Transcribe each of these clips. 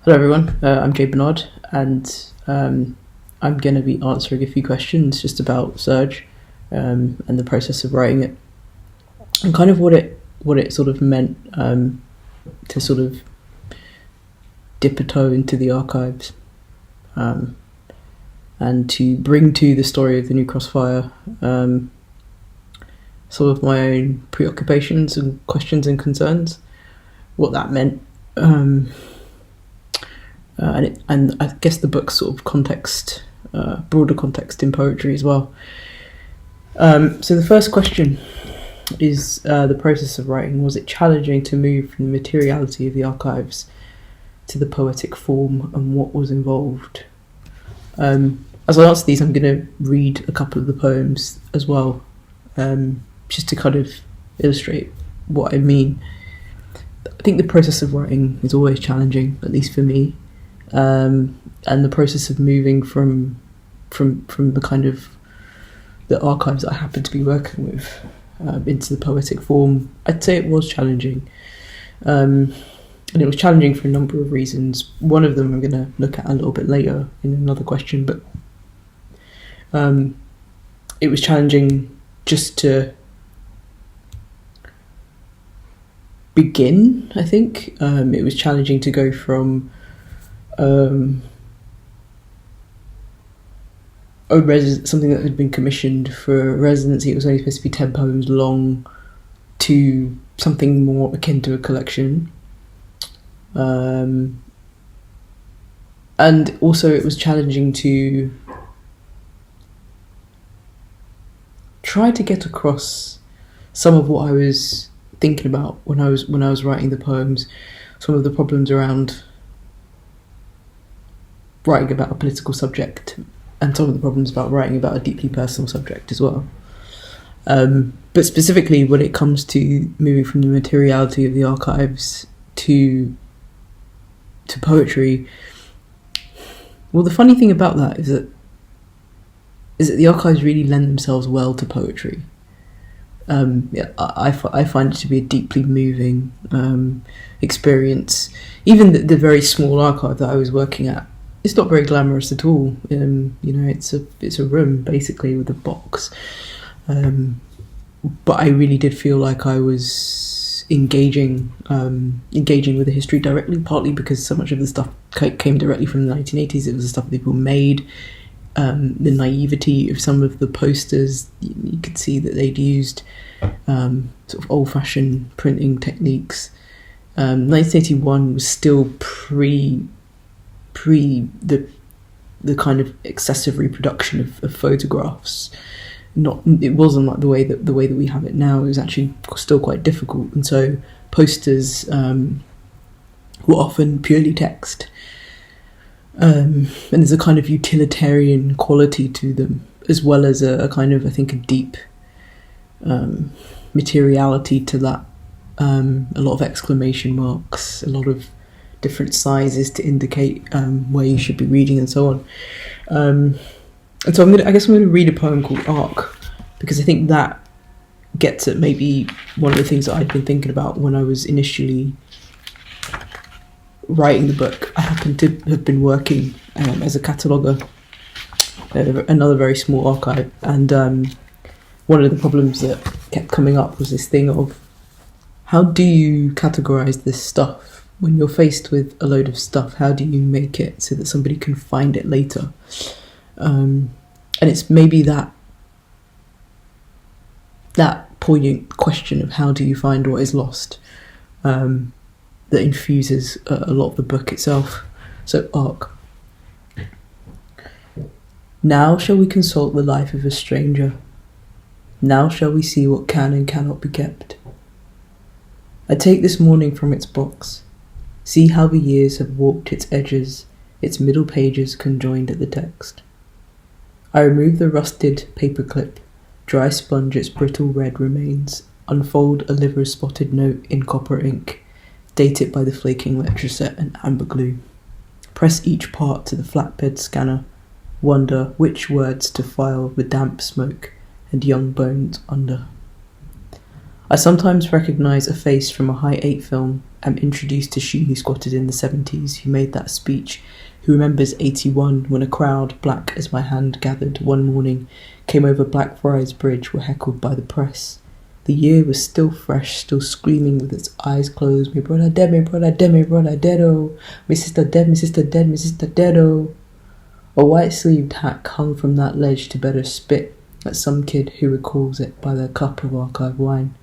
Hello everyone, I'm Jay Bernard, and I'm going to be answering a few questions just about Surge and the process of writing it, and kind of what it sort of meant to sort of dip a toe into the archives and to bring to the story of the New Crossfire some of my own preoccupations and questions and concerns, what that meant. And I guess the book's sort of context, broader context in poetry as well. So the first question is the process of writing. Was it challenging to move from the materiality of the archives to the poetic form, and what was involved? As I answer these, I'm going to read a couple of the poems as well, just to kind of illustrate what I mean. I think the process of writing is always challenging, at least for me. And the process of moving from the kind of the archives that I happen to be working with into the poetic form, I'd say it was challenging. And it was challenging for a number of reasons. One of them I'm going to look at a little bit later in another question, but it was challenging just to begin, I think. It was challenging to go from something that had been commissioned for a residency. It was only supposed to be 10 poems long, to something more akin to a collection. And also it was challenging to try to get across some of what I was thinking about when I was writing the poems, some of the problems around writing about a political subject, and some of the problems about writing about a deeply personal subject as well. But specifically when it comes to moving from the materiality of the archives to poetry, well, the funny thing about that is that the archives really lend themselves well to poetry. I find it to be a deeply moving experience. Even the very small archive that I was working at, it's not very glamorous at all. It's a room basically with a box. But I really did feel like I was engaging with the history directly, partly because so much of the stuff came directly from the 1980s. It was the stuff people made. The naivety of some of the posters, you could see that they'd used sort of old-fashioned printing techniques. 1981 was still pre the kind of excessive reproduction of photographs. It wasn't like the way that we have it now. It was actually still quite difficult, and so posters were often purely text. And there's a kind of utilitarian quality to them, as well as a kind of, I think, a deep materiality to that. A lot of exclamation marks, a lot of different sizes to indicate where you should be reading, and so on. And so I'm going to read a poem called Arc, because I think that gets at maybe one of the things that I'd been thinking about when I was initially writing the book. I happened to have been working as a cataloguer at another very small archive, and one of the problems that kept coming up was this thing of, how do you categorise this stuff? When you're faced with a load of stuff, how do you make it so that somebody can find it later? And it's maybe that poignant question of how do you find what is lost that infuses a lot of the book itself. So, Arc. Now shall we consult the life of a stranger. Now shall we see what can and cannot be kept. I take this morning from its box. See how the years have warped its edges, its middle pages conjoined at the text. I remove the rusted paperclip, dry sponge its brittle red remains, unfold a liver-spotted note in copper ink, date it by the flaking lecture set and amber glue. Press each part to the flatbed scanner, wonder which words to file with damp smoke and young bones under. I sometimes recognise a face from a High 8 film, am introduced to she who squatted in the 70s, who made that speech, who remembers 81 when a crowd, black as my hand, gathered one morning, came over Blackfriars Bridge, were heckled by the press. The year was still fresh, still screaming with its eyes closed, me brother dead, me brother dead, me brother dead, oh, me sister dead, me sister dead, me sister dead, oh. A white-sleeved hat hung from that ledge to better spit at some kid who recalls it by their cup of archive wine.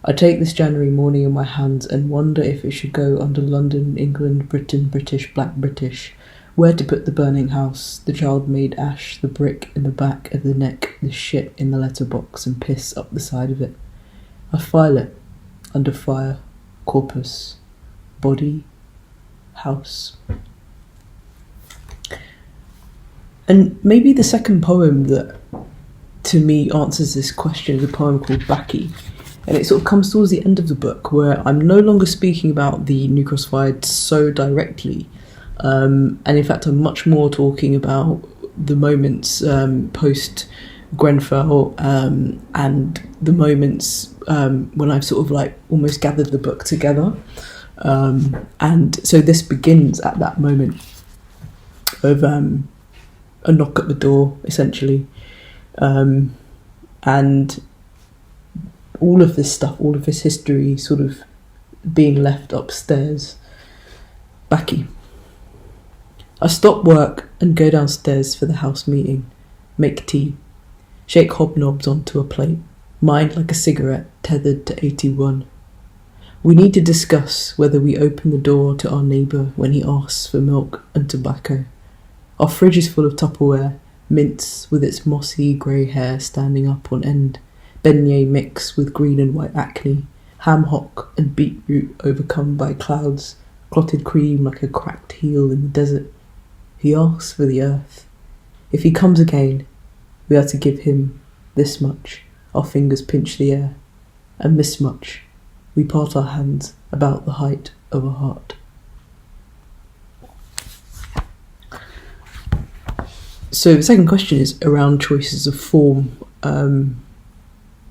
I take this January morning in my hands and wonder if it should go under London, England, Britain, British, Black British, where to put the burning house, the child-made ash, the brick in the back of the neck, the shit in the letterbox and piss up the side of it. I file it, under fire, corpus, body, house. And maybe the second poem that, to me, answers this question is a poem called Bucky. And it sort of comes towards the end of the book where I'm no longer speaking about the New Cross fight so directly. And in fact, I'm much more talking about the moments post Grenfell and the moments when I've sort of like almost gathered the book together. And so this begins at that moment of a knock at the door, essentially. And all of this stuff, all of this history sort of being left upstairs. Bucky. I stop work and go downstairs for the house meeting, make tea, shake hobnobs onto a plate, mind like a cigarette tethered to 81. We need to discuss whether we open the door to our neighbour when he asks for milk and tobacco. Our fridge is full of Tupperware, mince with its mossy grey hair standing up on end, beignet mix with green and white acne, ham hock and beetroot overcome by clouds, clotted cream like a cracked heel in the desert. He asks for the earth. If he comes again, we are to give him this much. Our fingers pinch the air, and this much. We part our hands about the height of a heart. So the second question is around choices of form.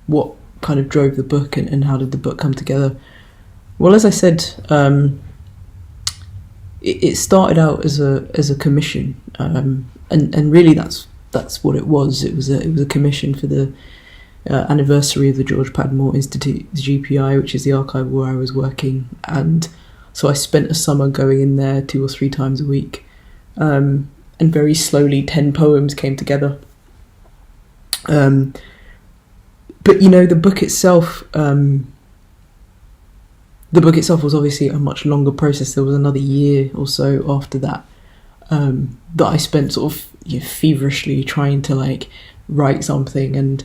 What kind of drove the book and how did the book come together? Well, as I said, it started out as a commission, and really that's what it was. It was a commission for the anniversary of the George Padmore Institute, the GPI, which is the archive where I was working, and so I spent a summer going in there 2 or 3 times a week, and very slowly 10 poems came together. But the book itself was obviously a much longer process. There was another year or so after that that I spent sort of feverishly trying to like write something. And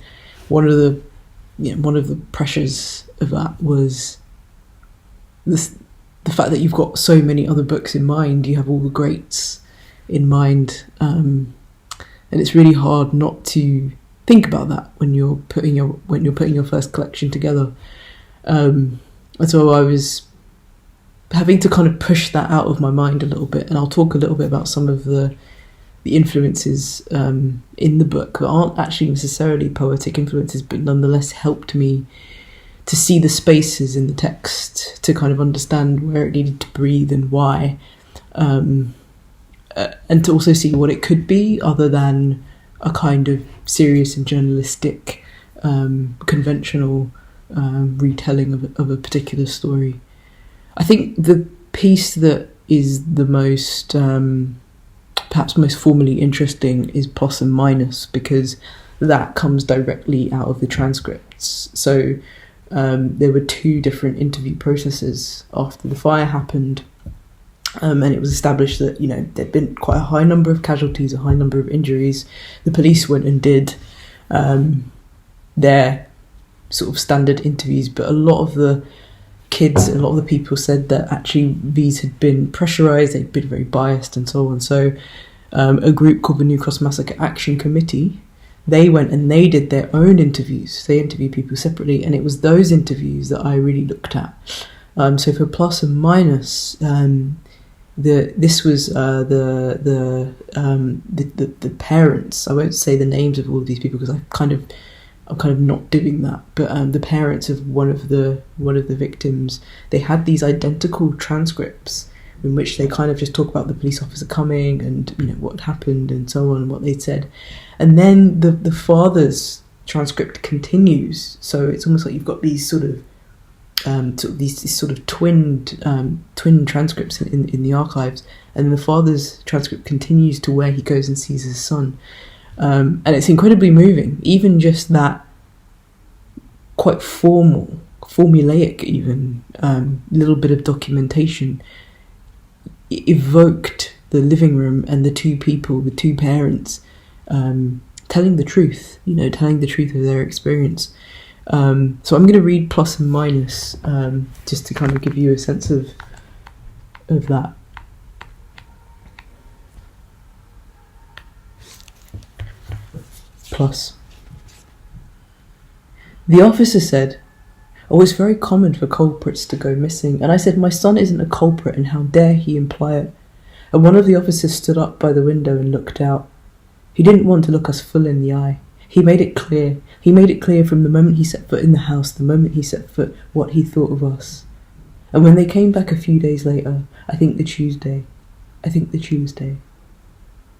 one of the pressures of that was the fact that you've got so many other books in mind. You have all the greats in mind, and it's really hard not to think about that when you're putting your first collection together. And so I was having to kind of push that out of my mind a little bit, and I'll talk a little bit about some of the influences in the book that aren't actually necessarily poetic influences, but nonetheless helped me to see the spaces in the text, to kind of understand where it needed to breathe and why, and to also see what it could be other than a kind of serious and journalistic, conventional retelling of a particular story. I think the piece that is the most, perhaps most formally interesting is Plus and Minus, because that comes directly out of the transcripts. So there were 2 different interview processes after the fire happened. And it was established that, there'd been quite a high number of casualties, a high number of injuries. The police went and did their sort of standard interviews, but a lot of the kids, a lot of the people said that actually these had been pressurised, they'd been very biased and so on. So a group called the New Cross Massacre Action Committee, they went and they did their own interviews. They interviewed people separately, and it was those interviews that I really looked at. So for Plus and Minus, this was the parents. I won't say the names of all of these people because I kind of I'm kind of not doing that. But the parents of one of the victims, they had these identical transcripts in which they kind of just talk about the police officer coming and, you know, what happened and so on, and what they'd said. And then the father's transcript continues, so it's almost like you've got these sort of twin transcripts in the archives, and the father's transcript continues to where he goes and sees his son, and it's incredibly moving. Even just that quite formulaic even little bit of documentation evoked the living room and the two parents telling the truth, telling the truth of their experience. So I'm going to read plus and minus just to kind of give you a sense of that. Plus. The officer said, "Oh, it's very common for culprits to go missing." And I said, "My son isn't a culprit, and how dare he imply it?" And one of the officers stood up by the window and looked out. He didn't want to look us full in the eye. He made it clear. He made it clear from the moment he set foot in the house, the moment he set foot, what he thought of us. And when they came back a few days later, I think the Tuesday,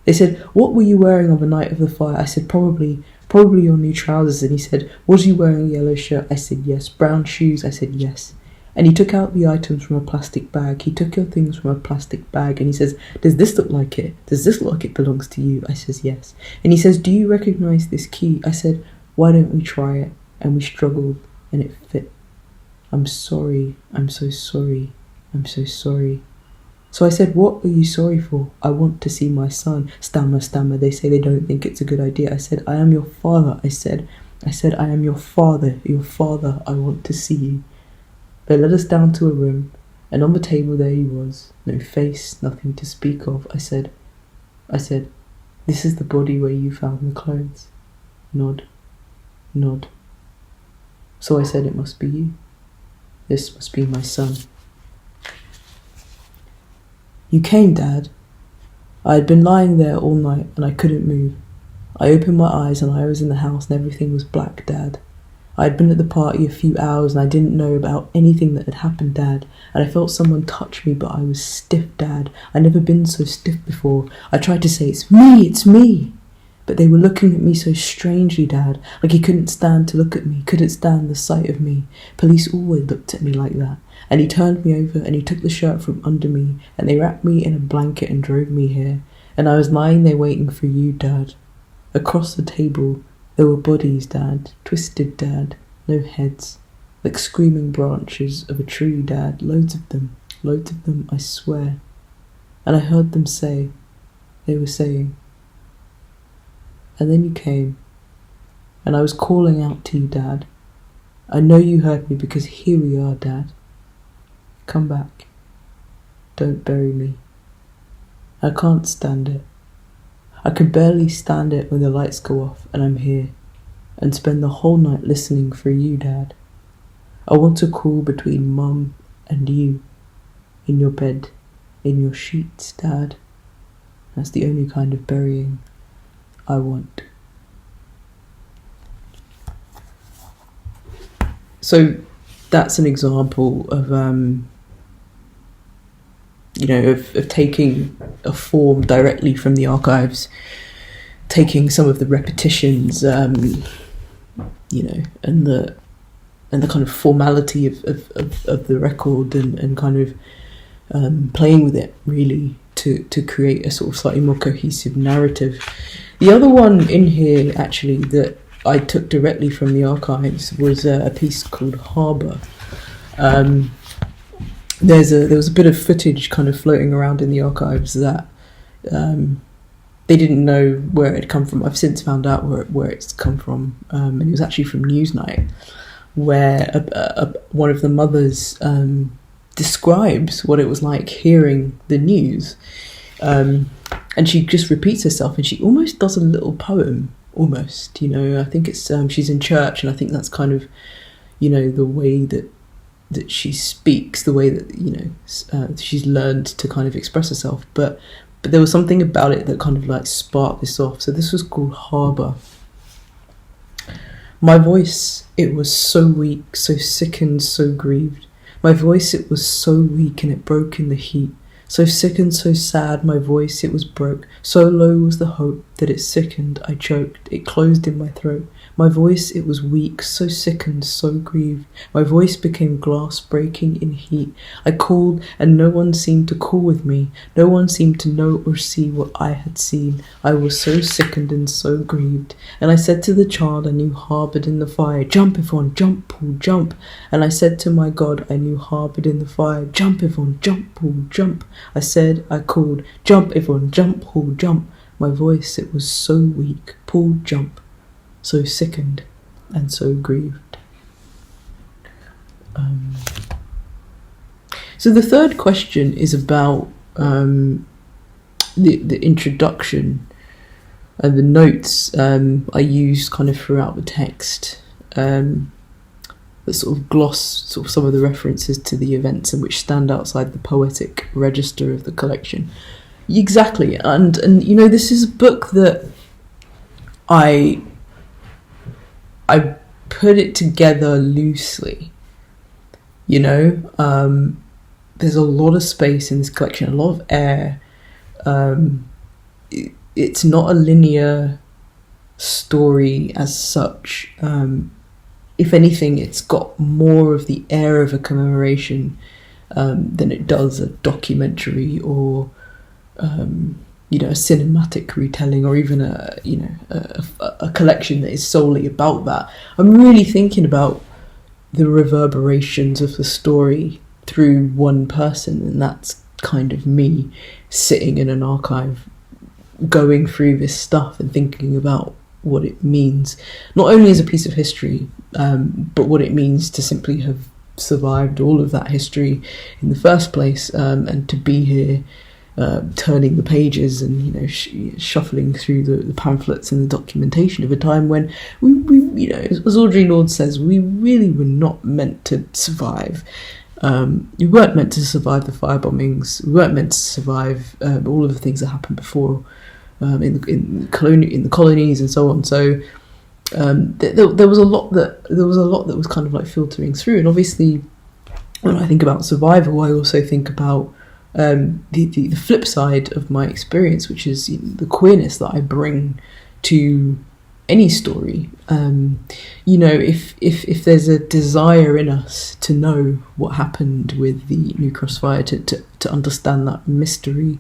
they said, "What were you wearing on the night of the fire?" I said, probably your new trousers." And he said, "Was you wearing a yellow shirt?" I said, "Yes." "Brown shoes?" I said, "Yes." And he took out the items from a plastic bag. He took your things from a plastic bag, and he says, "Does this look like it? Does this look like it belongs to you?" I says, "Yes." And he says, "Do you recognise this key?" I said, "Why don't we try it?" And we struggled, and it fit. "I'm sorry. I'm so sorry. I'm so sorry." So I said, "What are you sorry for?" "I want to see my son." Stammer. They say they don't think it's a good idea. I said, "I am your father." I said, "I am your father. I want to see you." They led us down to a room, and on the table there he was, no face, nothing to speak of. I said, "This is the body where you found the clothes." Nod. So I said, "It must be you. This must be my son." "You came, Dad." I had been lying there all night, and I couldn't move. I opened my eyes, and I was in the house, and everything was black, Dad. I had been at the party a few hours, and I didn't know about anything that had happened, Dad. And I felt someone touch me, but I was stiff, Dad. I'd never been so stiff before. I tried to say, it's me. But they were looking at me so strangely, Dad, like he couldn't stand to look at me, couldn't stand the sight of me. Police always looked at me like that. And he turned me over, and he took the shirt from under me, and they wrapped me in a blanket and drove me here. And I was lying there waiting for you, Dad. Across the table, there were bodies, Dad, twisted, Dad, no heads, like screaming branches of a tree, Dad, loads of them, I swear. And I heard them say, they were saying. And then you came, and I was calling out to you, Dad. I know you heard me because here we are, Dad. Come back. Don't bury me. I can't stand it. I could barely stand it when the lights go off and I'm here, and spend the whole night listening for you, Dad. I want to crawl between Mum and you, in your bed, in your sheets, Dad. That's the only kind of burying I want. So that's an example of of taking a form directly from the archives, taking some of the repetitions, and the kind of formality of the record, and kind of playing with it really to create a sort of slightly more cohesive narrative. The other one in here actually that I took directly from the archives was a piece called Harbour. There was a bit of footage kind of floating around in the archives that they didn't know where it had come from. I've since found out where it's come from, and it was actually from Newsnight, where one of the mothers describes what it was like hearing the news, and she just repeats herself, and she almost does a little poem, almost. I think it's she's in church, and I think that's kind of the way that she speaks, the way that she's learned to kind of express herself, but there was something about it that kind of like sparked this off. So this was called Harbour. My voice, it was so weak, so sickened, so grieved. My voice, it was so weak, and it broke in the heat. So sick and so sad, my voice, it was broke. So low was the hope that it sickened, I choked, it closed in my throat. My voice, it was weak, so sickened, so grieved. My voice became glass breaking in heat. I called, and no one seemed to call with me. No one seemed to know or see what I had seen. I was so sickened and so grieved. And I said to the child I knew harboured in the fire, jump, Yvonne, jump, Paul, jump. And I said to my God I knew harboured in the fire, jump, Yvonne, jump, Paul, jump. I said, I called, jump, Yvonne, jump, Paul, jump. My voice, it was so weak, Paul, jump. So sickened and so grieved. So the third question is about the introduction and the notes I use kind of throughout the text that sort of gloss sort of some of the references to the events and which stand outside the poetic register of the collection. Exactly, and you know, this is a book that I put it together loosely, you know. There's a lot of space in this collection, a lot of air. It's not a linear story as such. If anything, it's got more of the air of a commemoration than it does a documentary or you know, a cinematic retelling, or even a collection that is solely about that. I'm really thinking about the reverberations of the story through one person, and that's kind of me sitting in an archive going through this stuff and thinking about what it means, not only as a piece of history, but what it means to simply have survived all of that history in the first place, and to be here turning the pages and, you know, shuffling through the pamphlets and the documentation of a time when we you know, as Audre Lorde says, we really were not meant to survive. We weren't meant to survive the fire bombings. We weren't meant to survive all of the things that happened before in the colonies and so on. So there was a lot that was kind of like filtering through. And obviously, when I think about survival, I also think about the flip side of my experience, which is, you know, the queerness that I bring to any story. You know, if there's a desire in us to know what happened with the New Cross fire, to understand that mystery,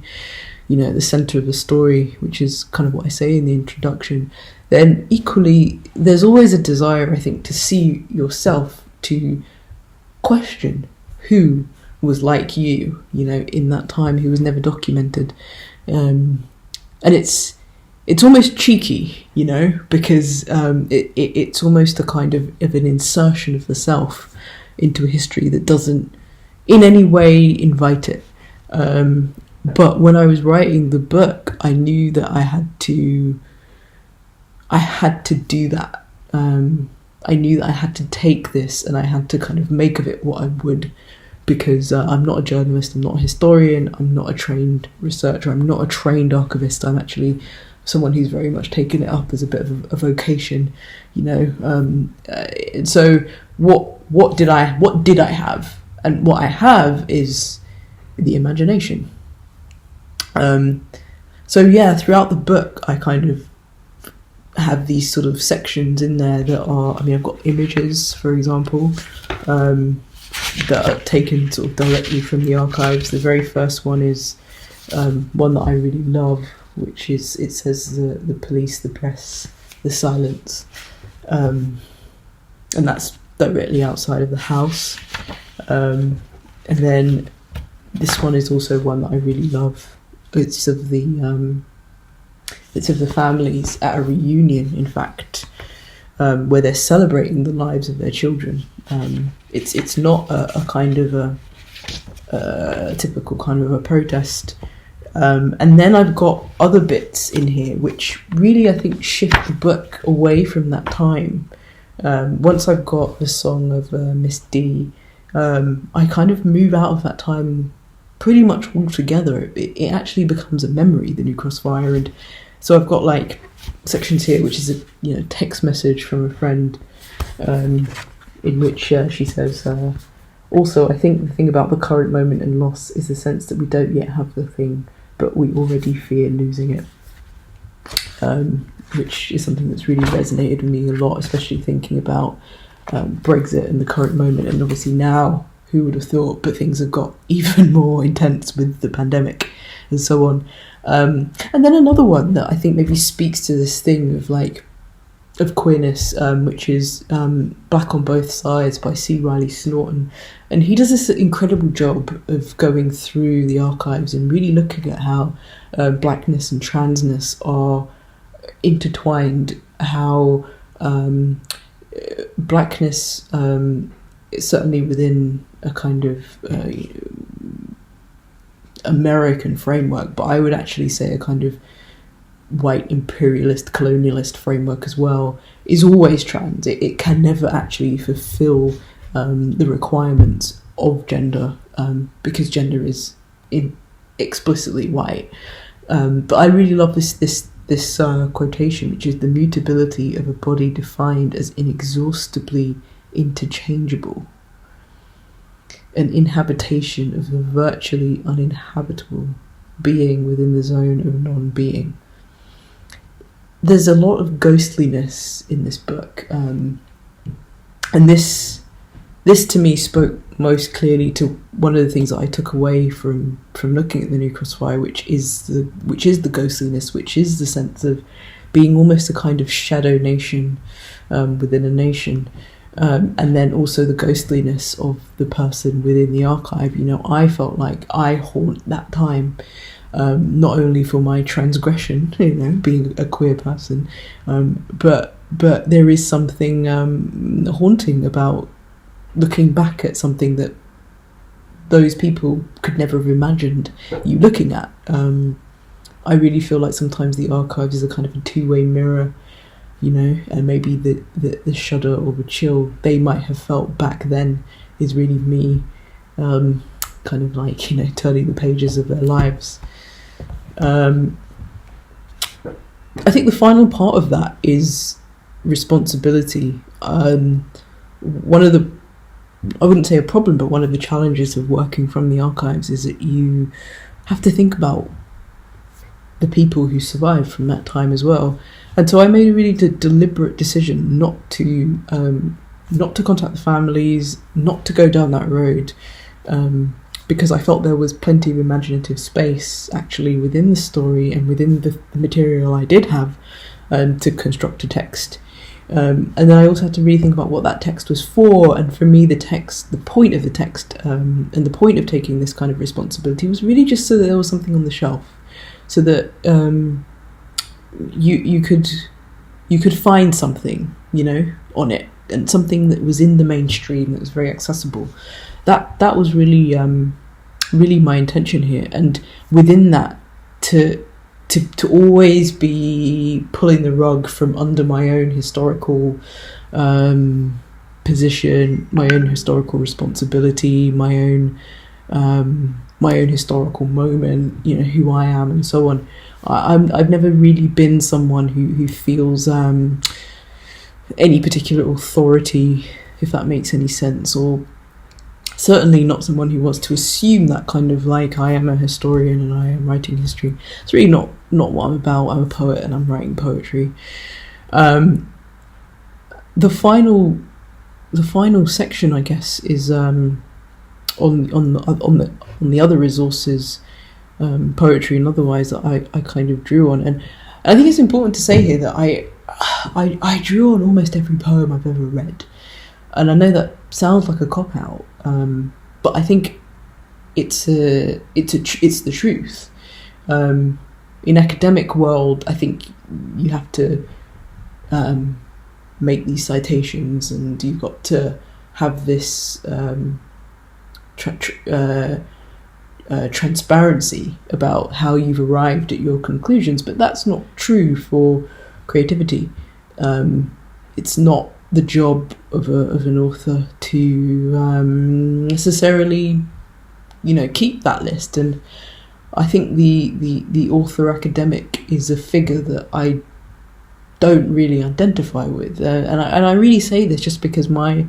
you know, at the centre of the story, which is kind of what I say in the introduction, then equally there's always a desire, I think, to see yourself, to question who was like you know, in that time, who was never documented. And it's almost cheeky, you know, because it's almost a kind of an insertion of the self into a history that doesn't in any way invite it. But when I was writing the book, I knew that I had to do that. I knew that I had to take this and I had to kind of make of it what I would, because I'm not a journalist, I'm not a historian, I'm not a trained researcher, I'm not a trained archivist. I'm actually someone who's very much taken it up as a bit of a vocation, you know. So what did I have? And what I have is the imagination. So yeah, throughout the book, I kind of have these sort of sections in there that are, I mean, I've got images, for example, that are taken sort of directly from the archives. The very first one is one that I really love, which is, it says the police, the press, the silence, and that's directly outside of the house. And then this one is also one that I really love. It's of the families at a reunion, in fact, where they're celebrating the lives of their children. It's not a kind of a typical kind of a protest. And then I've got other bits in here which really, I think, shift the book away from that time. Once I've got the song of Miss D, I kind of move out of that time pretty much altogether. It actually becomes a memory, the New Cross fire. And so I've got like sections here, which is a text message from a friend, in which she says, also, I think the thing about the current moment and loss is the sense that we don't yet have the thing, but we already fear losing it. Which is something that's really resonated with me a lot, especially thinking about Brexit and the current moment. And obviously now, who would have thought, but things have got even more intense with the pandemic and so on. And then another one that I think maybe speaks to this thing of queerness, which is Black on Both Sides by C. Riley Snorton. And he does this incredible job of going through the archives and really looking at how blackness and transness are intertwined, how blackness is certainly within a kind of American framework, but I would actually say a kind of white imperialist colonialist framework as well, is always trans. It can never actually fulfill the requirements of gender, because gender is explicitly white. But I really love this quotation, which is: the mutability of a body defined as inexhaustibly interchangeable, an inhabitation of a virtually uninhabitable being within the zone of non-being. There's a lot of ghostliness in this book, and this to me spoke most clearly to one of the things that I took away from looking at the New Crossfire, which is the ghostliness, which is the sense of being almost a kind of shadow nation within a nation, and then also the ghostliness of the person within the archive. I felt like I haunt that time. Not only for my transgression, being a queer person, but there is something haunting about looking back at something that those people could never have imagined you looking at. I really feel like sometimes the archives is a kind of a two-way mirror, and maybe the shudder or the chill they might have felt back then is really me, kind of like, turning the pages of their lives. I think the final part of that is responsibility. One of the, I wouldn't say a problem, but one of the challenges of working from the archives is that you have to think about the people who survived from that time as well. And so I made a really deliberate decision not to contact the families, not to go down that road, because I felt there was plenty of imaginative space actually within the story and within the material I did have to construct a text. And then I also had to really think about what that text was for. And for me, the point of the text, and the point of taking this kind of responsibility was really just so that there was something on the shelf, so that you could find something, on it, and something that was in the mainstream, that was very accessible. That was really my intention here, and within that, to always be pulling the rug from under my own historical position, my own historical responsibility, my own historical moment, who I am and so on. I've never really been someone who feels any particular authority, if that makes any sense, or certainly not someone who wants to assume that kind of like I am a historian and I am writing history. It's really not what I'm about. I'm a poet and I'm writing poetry. The final section, I guess, is on the other resources, poetry and otherwise, that I kind of drew on. And I think it's important to say here that I drew on almost every poem I've ever read. And I know that sounds like a cop-out, but I think it's the truth. In academic world, I think you have to make these citations, and you've got to have this transparency about how you've arrived at your conclusions. But that's not true for creativity. It's not the job of an author to necessarily, keep that list. And I think the author academic is a figure that I don't really identify with, and I really say this just because my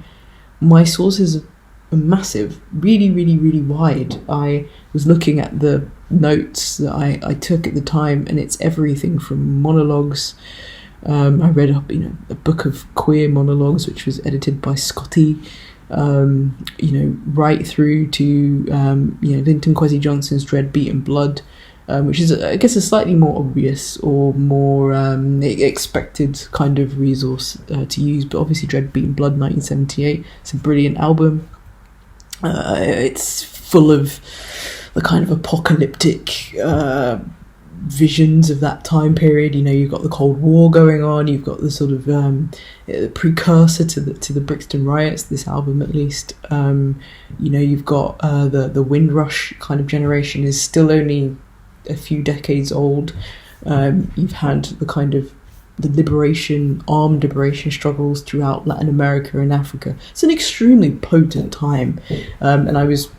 sources are massive, really, really, really wide. I was looking at the notes that I took at the time, and it's everything from monologues. I read up, a book of queer monologues, which was edited by Scotty. Right through to Linton Kwesi Johnson's Dread, Beat and Blood, which is, I guess, a slightly more obvious or more expected kind of resource to use. But obviously, Dread, Beat and Blood, 1978. It's a brilliant album. It's full of the kind of apocalyptic visions of that time period. You've got the Cold War going on. You've got the sort of precursor to the Brixton riots. This album, at least. You've got the Windrush kind of generation is still only a few decades old. You've had the kind of the armed liberation struggles throughout Latin America and Africa. It's an extremely potent time, and I was,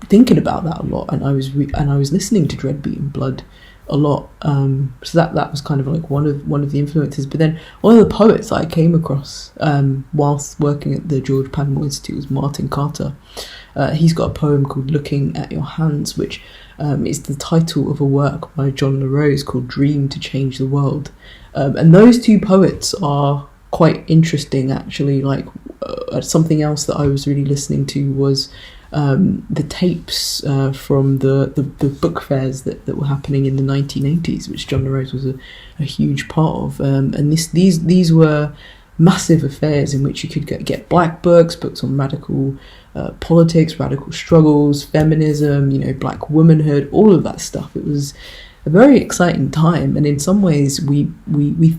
thinking about that a lot, and I was listening to Dread, Beat and Blood a lot. So that was kind of like one of the influences. But then one of the poets that I came across whilst working at the George Padmore Institute was Martin Carter. He's got a poem called "Looking at Your Hands," which is the title of a work by John La Rose called "Dream to Change the World." And those two poets are quite interesting, actually. Like something else that I was really listening to was the tapes from the book fairs that were happening in the 1980s, which John La Rose was a huge part of. And these were massive affairs in which you could get black books on radical politics, radical struggles, feminism, black womanhood, all of that stuff. It was a very exciting time, and in some ways we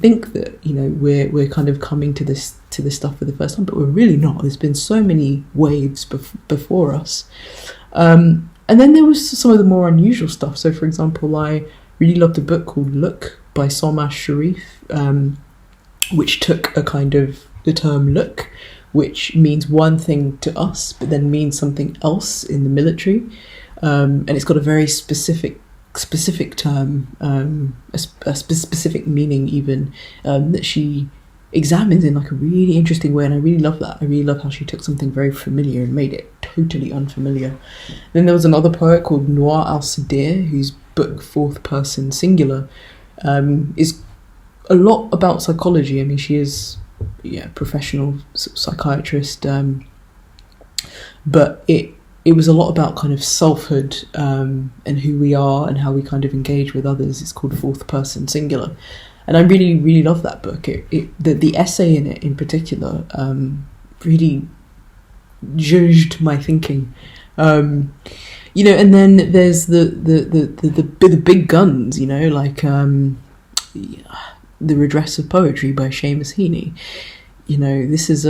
think that we're kind of coming to this stuff for the first time, but we're really not. There's been so many waves before us, and then there was some of the more unusual stuff. So, for example, I really loved a book called "Look" by Solmaz Sharif, which took a kind of the term "look," which means one thing to us, but then means something else in the military, and it's got a very specific term, a specific meaning even, that she examines in like a really interesting way, and I really love that. I really love how she took something very familiar and made it totally unfamiliar. Then there was another poet called Noir Al-Sadir, whose book Fourth Person Singular is a lot about psychology. I mean, she is a professional psychiatrist, but it was a lot about kind of selfhood and who we are and how we kind of engage with others. It's called Fourth Person Singular. And I really, really love that book. The essay in it in particular really judged my thinking. And then there's the big guns, like The Redress of Poetry by Seamus Heaney. This is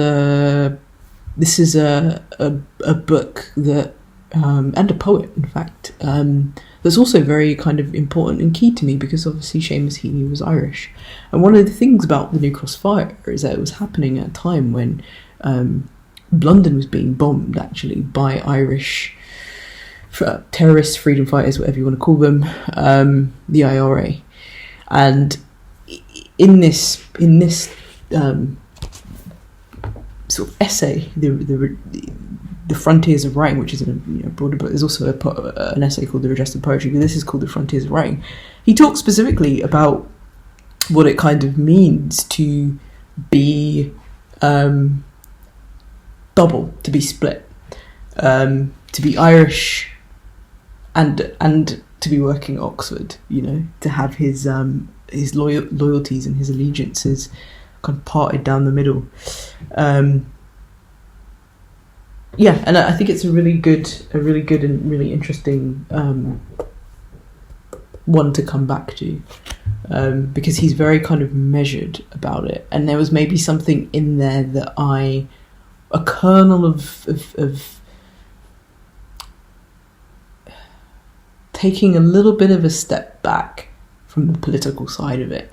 a book that and a poet, in fact, that's also very kind of important and key to me, because obviously Seamus Heaney was Irish, and one of the things about the New Cross fire is that it was happening at a time when London was being bombed actually by Irish terrorists, freedom fighters, whatever you want to call them, the IRA, and in this sort of essay, the Frontiers of Writing, which is in a broader book. There's also an essay called The Redress of Poetry, but this is called The Frontiers of Writing. He talks specifically about what it kind of means to be double, to be split, to be Irish and to be working at Oxford. To have his loyalties and his allegiances kind of parted down the middle. And I think it's a really good and really interesting one to come back to, because he's very kind of measured about it, and there was maybe something in there that a kernel of taking a little bit of a step back from the political side of it,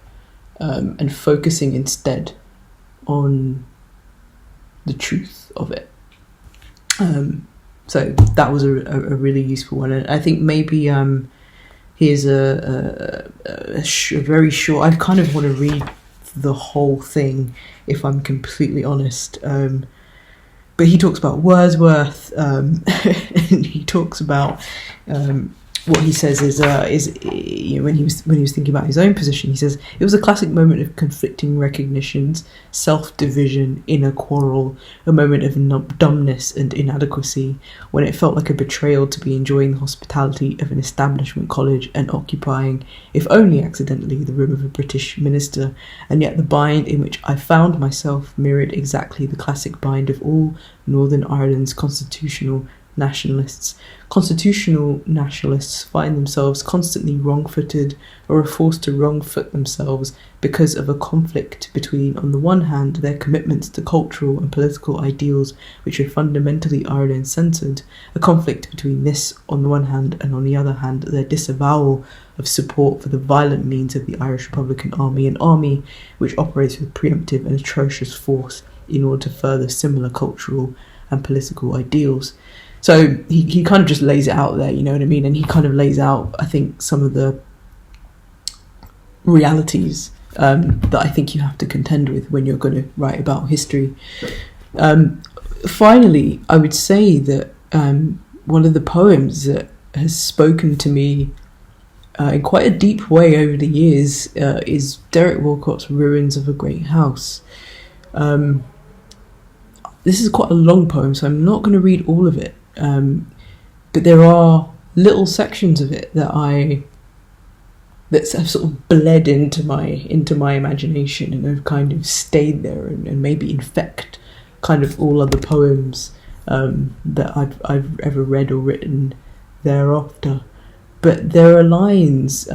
and focusing instead on the truth of it. So that was a really useful one, and I think maybe Here's a very short. I kind of want to read the whole thing, if I'm completely honest. But he talks about Wordsworth, and he talks about what he says is when he was thinking about his own position, he says it was a classic moment of conflicting recognitions, self-division, inner quarrel, a moment of dumbness and inadequacy, when it felt like a betrayal to be enjoying the hospitality of an establishment college and occupying, if only accidentally, the room of a British minister, and yet the bind in which I found myself mirrored exactly the classic bind of all Northern Ireland's constitutional nationalists. Constitutional nationalists find themselves constantly wrong-footed or are forced to wrong-foot themselves because of a conflict between, on the one hand, their commitments to cultural and political ideals which are fundamentally Ireland-centred, a conflict between this on the one hand and on the other hand their disavowal of support for the violent means of the Irish Republican Army, an army which operates with preemptive and atrocious force in order to further similar cultural and political ideals. So he kind of just lays it out there, you know what I mean? And he kind of lays out, I think, some of the realities that I think you have to contend with when you're going to write about history. Finally, I would say that one of the poems that has spoken to me in quite a deep way over the years is Derek Wilcox's Ruins of a Great House. This is quite a long poem, so I'm not going to read all of it. But there are little sections of it that have sort of bled into my imagination and have kind of stayed there and maybe infect kind of all other poems that I've ever read or written thereafter. But there are lines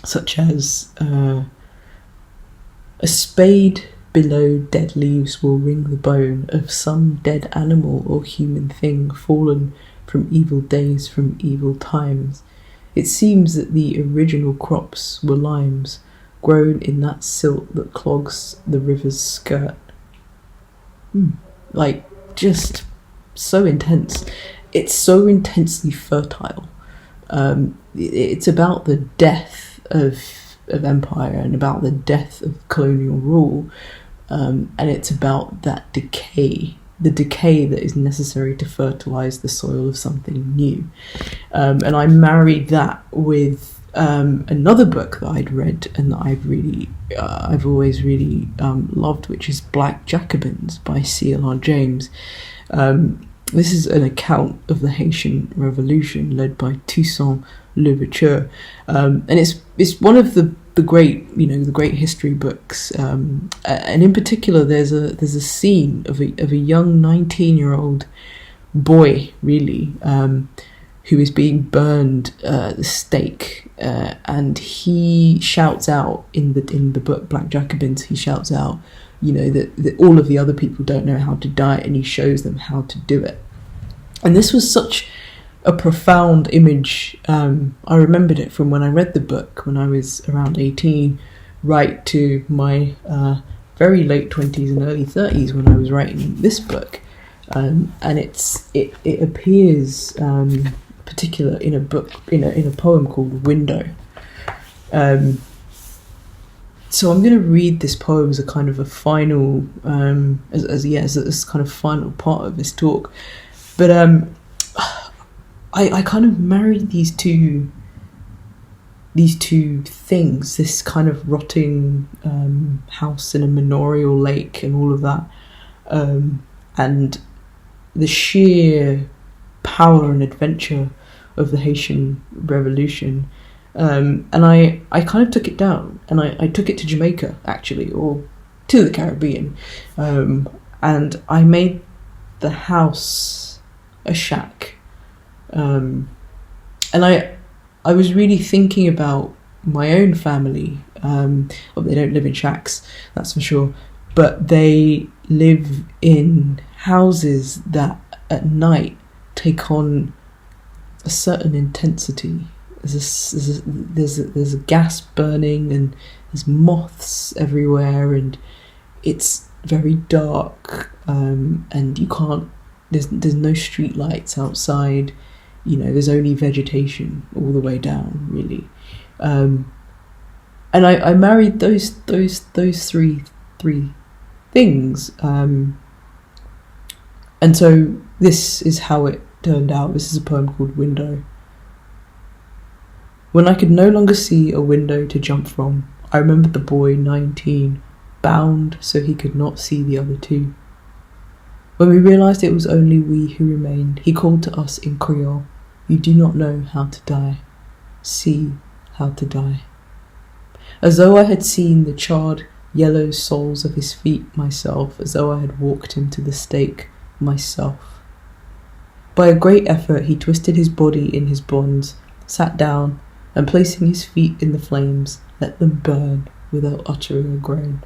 such as a spade below dead leaves will ring the bone of some dead animal or human thing fallen from evil days, from evil times. It seems that the original crops were limes, grown in that silt that clogs the river's skirt. Like, just so intense. It's so intensely fertile. It's about the death of empire and about the death of colonial rule. And it's about that decay, the decay that is necessary to fertilise the soil of something new. And I married that with another book that I'd read and that I've always really loved, which is Black Jacobins by C.L.R. James. This is an account of the Haitian Revolution led by Toussaint Louverture, and it's one of the great history books, and in particular there's a scene of a young 19-year-old boy really who is being burned at the stake, and he shouts out in the book Black Jacobins, he shouts out, that all of the other people don't know how to die, and he shows them how to do it. And this was such a profound image. I remembered it from when I read the book when I was around 18, right to my very late 20s and early 30s when I was writing this book. And it appears particular in a book in a poem called Window. So I'm going to read this poem as a kind of a final, as kind of final part of this talk. But I kind of married these two things, this kind of rotting house in a manorial lake and all of that, and the sheer power and adventure of the Haitian Revolution. And I kind of took it down, and I took it to Jamaica, actually, or to the Caribbean, and I made the house a shack. And I was really thinking about my own family. Well, they don't live in shacks, that's for sure, but they live in houses that at night take on a certain intensity. There's a gas burning, and there's moths everywhere, and it's very dark, and you can't. There's no street lights outside. there's only vegetation all the way down, really. And I married those three things. And so this is how it turned out. This is a poem called Window. When I could no longer see a window to jump from, I remembered the boy 19, bound so he could not see the other two. When we realised it was only we who remained, he called to us in Creole, "You do not know how to die. See how to die." As though I had seen the charred, yellow soles of his feet myself, as though I had walked him to the stake myself. By a great effort he twisted his body in his bonds, sat down, and placing his feet in the flames, let them burn without uttering a groan.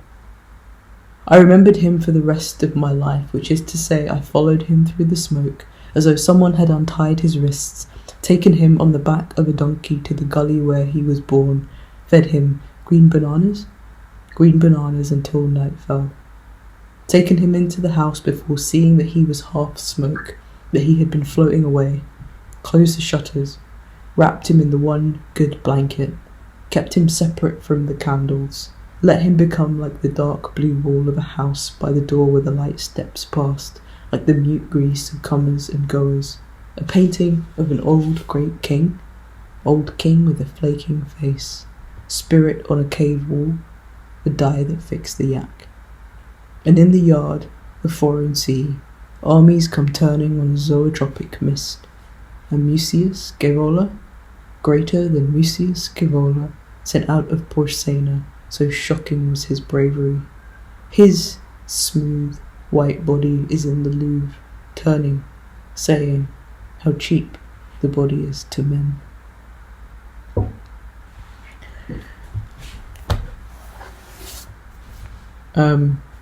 I remembered him for the rest of my life, which is to say I followed him through the smoke, as though someone had untied his wrists, taken him on the back of a donkey to the gully where he was born, fed him green bananas until night fell, taken him into the house before seeing that he was half smoke, that he had been floating away, closed the shutters, wrapped him in the one good blanket, kept him separate from the candles, let him become like the dark blue wall of a house by the door where the light steps past, like the mute grease of comers and goers, a painting of an old great king, old king with a flaking face, spirit on a cave wall, the die that fixed the yak. And in the yard, the foreign sea, armies come turning on a zoetropic mist, and Mucius Gerola, greater than Mucius Gerola, sent out of Porsena, so shocking was his bravery. His smooth, white body is in the Louvre, turning, saying, how cheap the body is to men.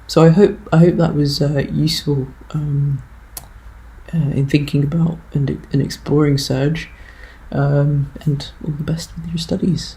So I hope that was useful in thinking about and exploring Serge, and all the best with your studies.